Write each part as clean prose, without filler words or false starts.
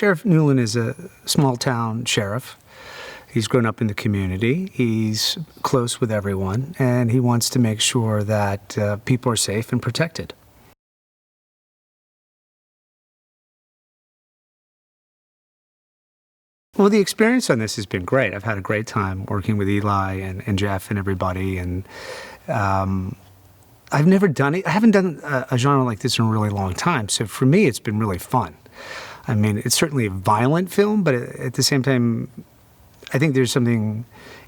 Sheriff Newland is a small-town sheriff. He's grown up in the community. He's close with everyone, and he wants to make sure that people are safe and protected. Well, the experience on this has been great. I've had a great time working with Eli and Jeff and everybody, and I've never done it. I haven't done a genre like this in a really long time, so for me it's been really fun. I mean, it's certainly a violent film, but at the same time, I think there's something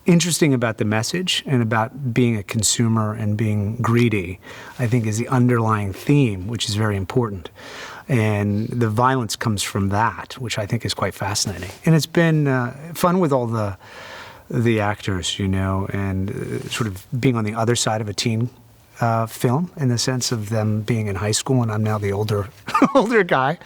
interesting about the message and about being a consumer and being greedy, I think is the underlying theme, which is very important. And the violence comes from that, which I think is quite fascinating. And it's been fun with all the actors, you know, and sort of being on the other side of a teen film in the sense of them being in high school, and I'm now the older guy,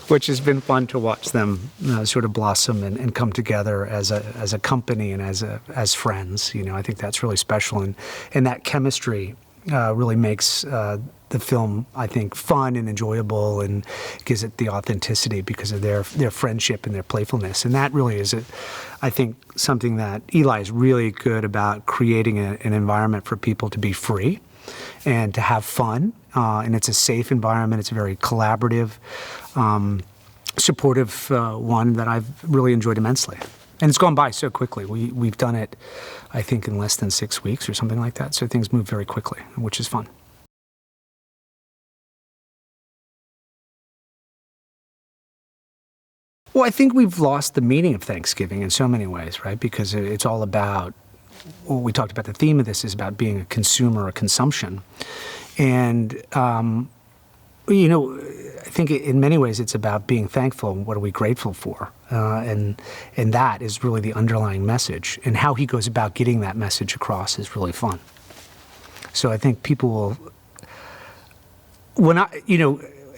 which has been fun to watch them sort of blossom and come together as a company and as friends. You know, I think that's really special, and that chemistry really makes the film, I think, fun and enjoyable, and gives it the authenticity because of their friendship and their playfulness. And that really is, I think, something that Eli is really good about, creating an environment for people to be free and to have fun. And it's a safe environment. It's a very collaborative, supportive one that I've really enjoyed immensely. And it's gone by so quickly. We've done it, I think, in less than 6 weeks or something like that. So things move very quickly, which is fun. Well, I think we've lost the meaning of Thanksgiving in so many ways, right? Because it's all about, well, we talked about the theme of this is about being a consumer, a consumption. And, you know, I think in many ways it's about being thankful and what are we grateful for. And that is really the underlying message. And how he goes about getting that message across is really fun. So I think people will,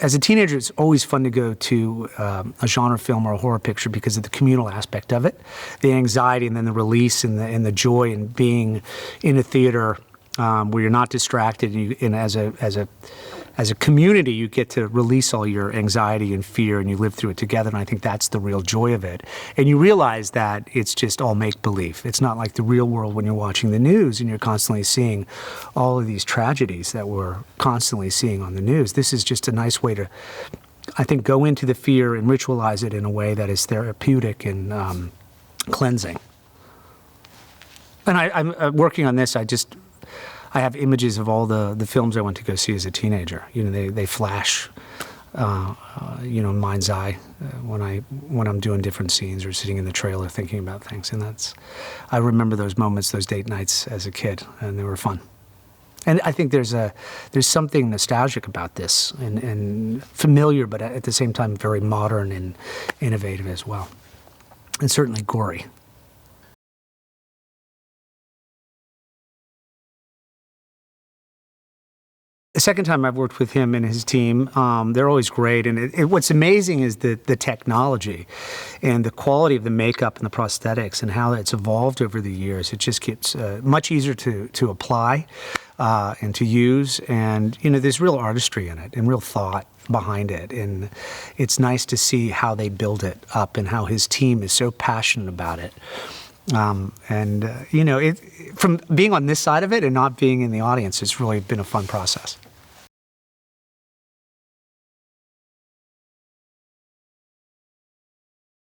as a teenager, it's always fun to go to a genre film or a horror picture because of the communal aspect of it, the anxiety and then the release and the joy in being in a theater where you're not distracted, and as a community, you get to release all your anxiety and fear, and you live through it together, and I think that's the real joy of it. And you realize that it's just all make-believe. It's not like the real world when you're watching the news and you're constantly seeing all of these tragedies that we're constantly seeing on the news. This is just a nice way to, I think, go into the fear and ritualize it in a way that is therapeutic and cleansing. And I'm working on this. I have images of all the films I went to go see as a teenager. You know, they flash, in mind's eye when I'm doing different scenes or sitting in the trailer thinking about things. And I remember those moments, those date nights as a kid, and they were fun. And I think there's something nostalgic about this and familiar, but at the same time very modern and innovative as well, and certainly gory. The second time I've worked with him and his team, they're always great. And what's amazing is the technology and the quality of the makeup and the prosthetics and how it's evolved over the years. It just gets much easier to apply and to use. And, there's real artistry in it and real thought behind it. And it's nice to see how they build it up and how his team is so passionate about it. From being on this side of it and not being in the audience, it's really been a fun process.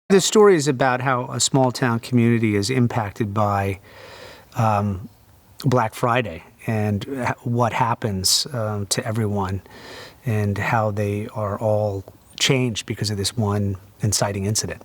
The story is about how a small-town community is impacted by Black Friday and what happens to everyone and how they are all changed because of this one inciting incident.